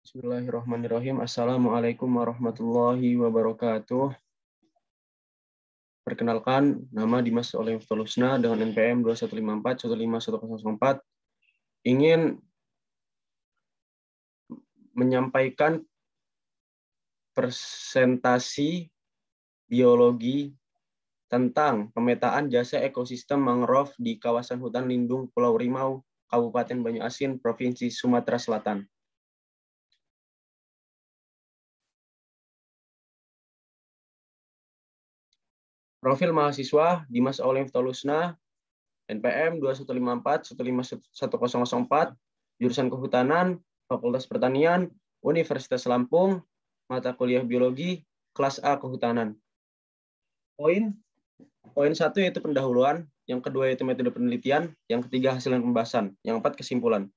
Bismillahirrahmanirrahim. Assalamualaikum warahmatullahi wabarakatuh. Perkenalkan, nama Dimas Oleh Tolusna dengan NPM 2154-15104 ingin menyampaikan presentasi biologi tentang pemetaan jasa ekosistem mangrove di kawasan hutan lindung Pulau Rimau, Kabupaten Banyuasin, Provinsi Sumatera Selatan. Profil mahasiswa Dimas Oleh Tolusna, NPM 2154-15104, jurusan Kehutanan, Fakultas Pertanian, Universitas Lampung, mata kuliah Biologi, kelas A Kehutanan. Poin 1 yaitu pendahuluan, yang kedua yaitu metode penelitian, yang ketiga hasil dan pembahasan, yang keempat kesimpulan.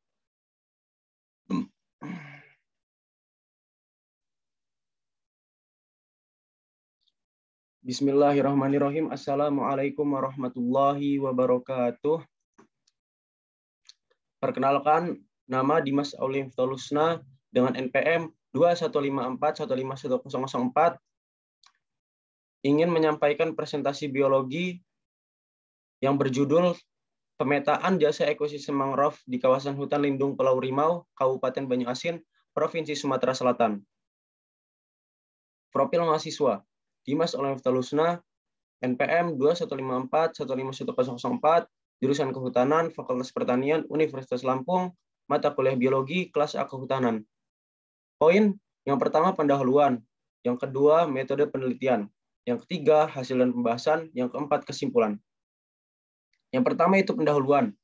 Bismillahirrahmanirrahim. Assalamualaikum warahmatullahi wabarakatuh. Perkenalkan, nama Dimas Oleh Tolusna dengan NPM 2154-15104 ingin menyampaikan presentasi biologi yang berjudul Pemetaan Jasa Ekosistem Mangrove di Kawasan Hutan Lindung Pulau Rimau, Kabupaten Banyuasin, Provinsi Sumatera Selatan. Profil mahasiswa Dimas Oleh Tolusna, NPM 2154-15104, jurusan Kehutanan, Fakultas Pertanian, Universitas Lampung, mata kuliah Biologi, kelas A Kehutanan. Poin yang pertama pendahuluan, yang kedua metode penelitian, yang ketiga hasil dan pembahasan, yang keempat kesimpulan. Yang pertama itu pendahuluan.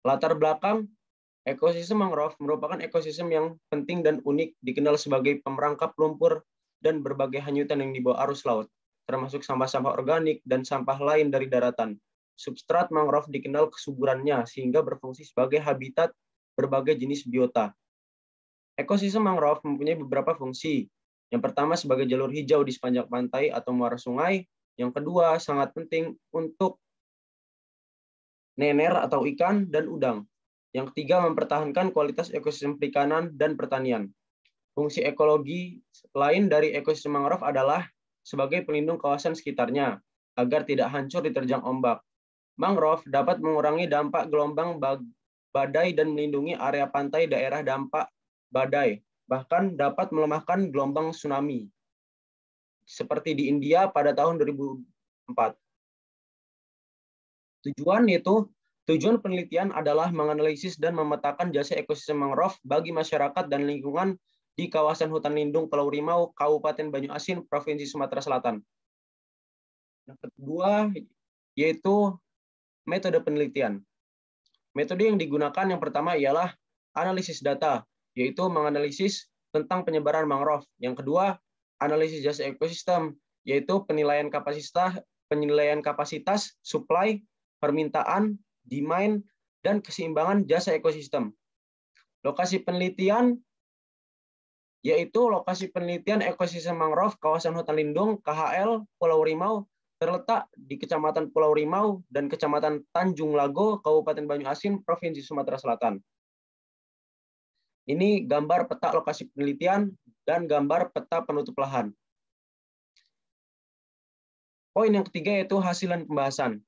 Latar belakang, ekosistem mangrove merupakan ekosistem yang penting dan unik, dikenal sebagai pemerangkap lumpur dan berbagai hanyutan yang dibawa arus laut, termasuk sampah-sampah organik dan sampah lain dari daratan. Substrat mangrove dikenal kesuburannya sehingga berfungsi sebagai habitat berbagai jenis biota. Ekosistem mangrove mempunyai beberapa fungsi. Yang pertama sebagai jalur hijau di sepanjang pantai atau muara sungai. Yang kedua sangat penting untuk nener atau ikan dan udang. Yang ketiga mempertahankan kualitas ekosistem perikanan dan pertanian. Fungsi ekologi lain dari ekosistem mangrove adalah sebagai pelindung kawasan sekitarnya agar tidak hancur diterjang ombak. Mangrove dapat mengurangi dampak gelombang badai dan melindungi area pantai daerah dampak badai, bahkan dapat melemahkan gelombang tsunami, seperti di India pada tahun 2004. Tujuan penelitian adalah menganalisis dan memetakan jasa ekosistem mangrove bagi masyarakat dan lingkungan di kawasan hutan lindung Pulau Rimau, Kabupaten Banyuasin, Provinsi Sumatera Selatan. Yang kedua yaitu metode penelitian. Metode yang digunakan yang pertama ialah analisis data, yaitu menganalisis tentang penyebaran mangrove. Yang kedua, analisis jasa ekosistem, yaitu penilaian kapasitas, supply, permintaan, demand, dan keseimbangan jasa ekosistem. Lokasi penelitian yaitu lokasi penelitian ekosistem mangrove kawasan hutan lindung KHL Pulau Rimau terletak di Kecamatan Pulau Rimau dan Kecamatan Tanjung Lago, Kabupaten Banyuasin, Provinsi Sumatera Selatan. Ini gambar peta lokasi penelitian dan gambar peta penutup lahan. Poin yang ketiga yaitu hasil dan pembahasan.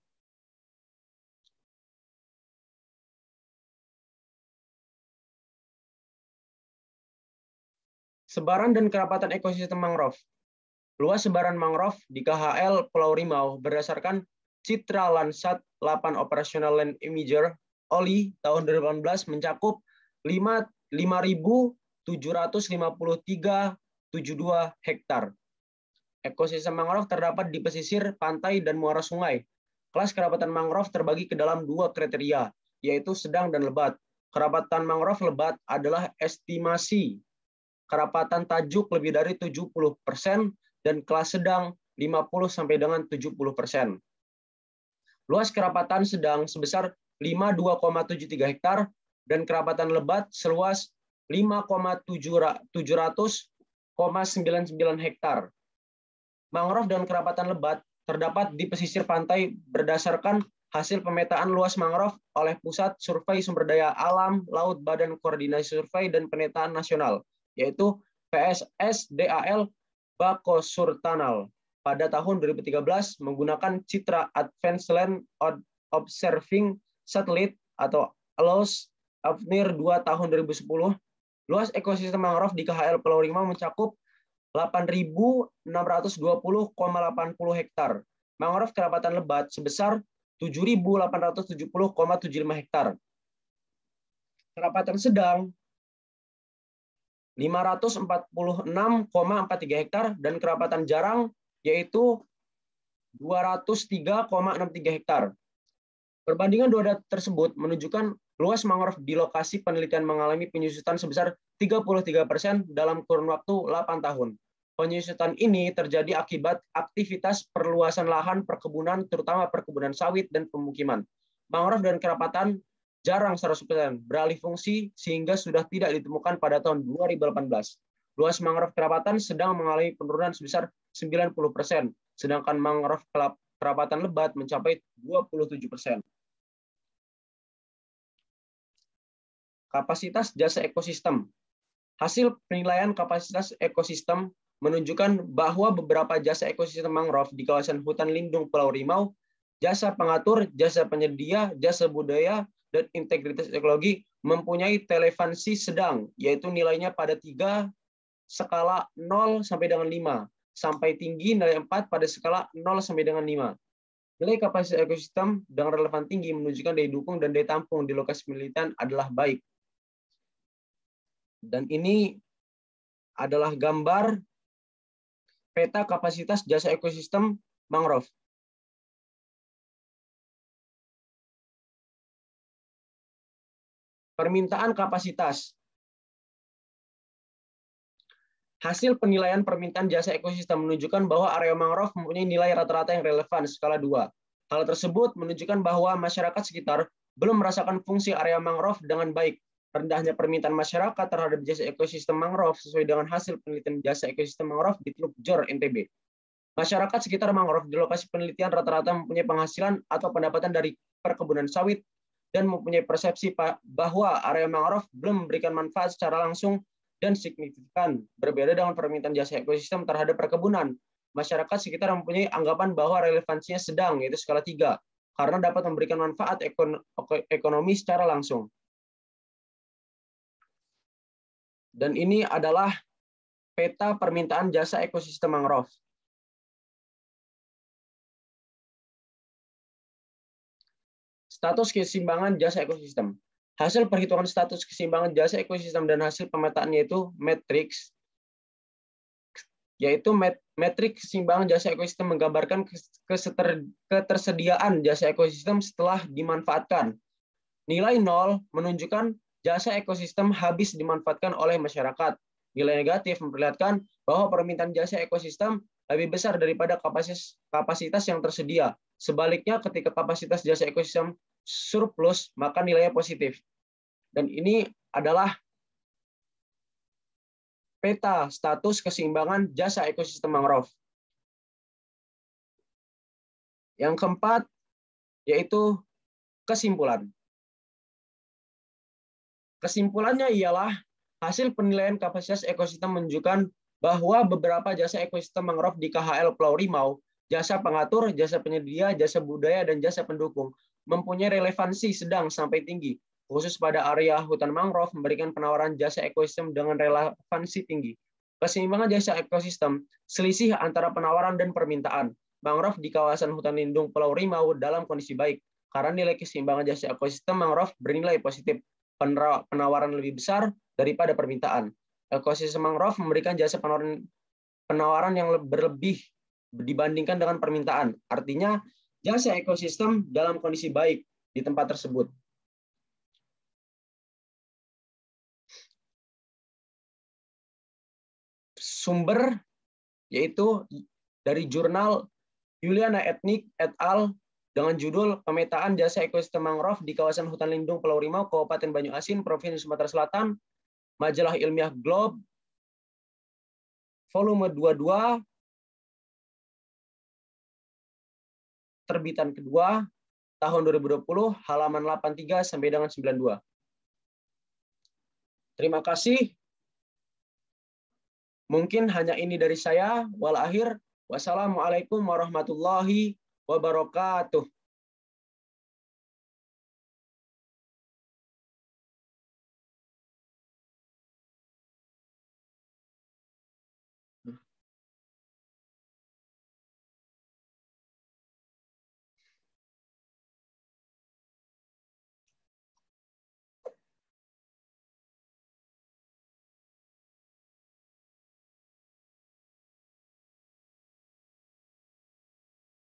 Sebaran dan kerapatan ekosistem mangrove. Luas sebaran mangrove di KHL Pulau Rimau berdasarkan Citra Landsat 8 Operational Land Imager OLI tahun 2018 mencakup 5.753,72 hektar. Ekosistem mangrove terdapat di pesisir, pantai, dan muara sungai. Kelas kerapatan mangrove terbagi ke dalam dua kriteria, yaitu sedang dan lebat. Kerapatan mangrove lebat adalah estimasi kerapatan tajuk lebih dari 70% dan kelas sedang 50 sampai dengan 70%. Luas kerapatan sedang sebesar 52,73 hektar dan kerapatan lebat seluas 5,799 hektar. Mangrove dan kerapatan lebat terdapat di pesisir pantai berdasarkan hasil pemetaan luas mangrove oleh Pusat Survei Sumber Daya Alam Laut Badan Koordinasi Survei dan Pemetaan Nasional, yaitu PSSDAL Bakosurtanal pada tahun 2013 menggunakan citra Advanced Land Observing Satellite atau ALOS AVNIR 2 tahun 2010. Luas ekosistem mangrove di KHL Pulau Rimau mencakup 8.620,80 hektar. Mangrove kerapatan lebat sebesar 7.870,75 hektar. Kerapatan sedang 546,43 hektar dan kerapatan jarang yaitu 203,63 hektar. Perbandingan dua data tersebut menunjukkan luas mangrove di lokasi penelitian mengalami penyusutan sebesar 33% dalam kurun waktu 8 tahun. Penyusutan ini terjadi akibat aktivitas perluasan lahan perkebunan, terutama perkebunan sawit dan pemukiman. Mangrove dan kerapatan jarang 100% beralih fungsi sehingga sudah tidak ditemukan pada tahun 2018. Luas mangrove kerapatan sedang mengalami penurunan sebesar 90%, sedangkan mangrove kerapatan lebat mencapai 27%. Kapasitas jasa ekosistem. Hasil penilaian kapasitas ekosistem menunjukkan bahwa beberapa jasa ekosistem mangrove di kawasan hutan lindung Pulau Rimau, jasa pengatur, jasa penyedia, jasa budaya, dan integritas ekologi mempunyai relevansi sedang, yaitu nilainya pada 3 skala 0 sampai dengan 5, sampai tinggi nilai 4 pada skala 0 sampai dengan 5. Nilai kapasitas ekosistem dengan relevan tinggi menunjukkan daya dukung dan daya tampung di lokasi penelitian adalah baik. Dan ini adalah gambar peta kapasitas jasa ekosistem mangrove. Permintaan kapasitas. Hasil penilaian permintaan jasa ekosistem menunjukkan bahwa area mangrove mempunyai nilai rata-rata yang relevan skala 2. Hal tersebut menunjukkan bahwa masyarakat sekitar belum merasakan fungsi area mangrove dengan baik. Rendahnya permintaan masyarakat terhadap jasa ekosistem mangrove sesuai dengan hasil penelitian jasa ekosistem mangrove di Teluk Jor, NTB. Masyarakat sekitar mangrove di lokasi penelitian rata-rata mempunyai penghasilan atau pendapatan dari perkebunan sawit dan mempunyai persepsi bahwa area mangrove belum memberikan manfaat secara langsung dan signifikan, berbeda dengan permintaan jasa ekosistem terhadap perkebunan. Masyarakat sekitar mempunyai anggapan bahwa relevansinya sedang, yaitu skala 3, karena dapat memberikan manfaat ekonomi secara langsung. Dan ini adalah peta permintaan jasa ekosistem mangrove. Status keseimbangan jasa ekosistem. Hasil perhitungan status keseimbangan jasa ekosistem dan hasil pemetaannya yaitu metrik keseimbangan jasa ekosistem menggambarkan ketersediaan jasa ekosistem setelah dimanfaatkan. Nilai 0 menunjukkan jasa ekosistem habis dimanfaatkan oleh masyarakat. Nilai negatif memperlihatkan bahwa permintaan jasa ekosistem lebih besar daripada kapasitas yang tersedia. Sebaliknya, ketika kapasitas jasa ekosistem surplus, maka nilainya positif. Dan ini adalah peta status keseimbangan jasa ekosistem mangrove. Yang keempat, yaitu kesimpulan. Kesimpulannya ialah hasil penilaian kapasitas ekosistem menunjukkan bahwa beberapa jasa ekosistem mangrove di KHL Pulau Rimau, jasa pengatur, jasa penyedia, jasa budaya, dan jasa pendukung mempunyai relevansi sedang sampai tinggi, khusus pada area hutan mangrove memberikan penawaran jasa ekosistem dengan relevansi tinggi. Keseimbangan jasa ekosistem, selisih antara penawaran dan permintaan. Mangrove di kawasan hutan lindung Pulau Rimau dalam kondisi baik, karena nilai keseimbangan jasa ekosistem mangrove bernilai positif. Penawaran lebih besar daripada permintaan. Ekosistem mangrove memberikan jasa penawaran yang berlebih dibandingkan dengan permintaan. Artinya, jasa ekosistem dalam kondisi baik di tempat tersebut. Sumber yaitu dari jurnal Juliana Etnik et al. Dengan judul Pemetaan Jasa Ekosistem Mangrove di Kawasan Hutan Lindung Pulau Rimau, Kabupaten Banyuasin, Provinsi Sumatera Selatan, Majalah Ilmiah Globe, volume 22, terbitan kedua, tahun 2020 halaman 83 sampai dengan 92. Terima kasih. Mungkin hanya ini dari saya. Wal akhir. Wassalamualaikum warahmatullahi wabarakatuh.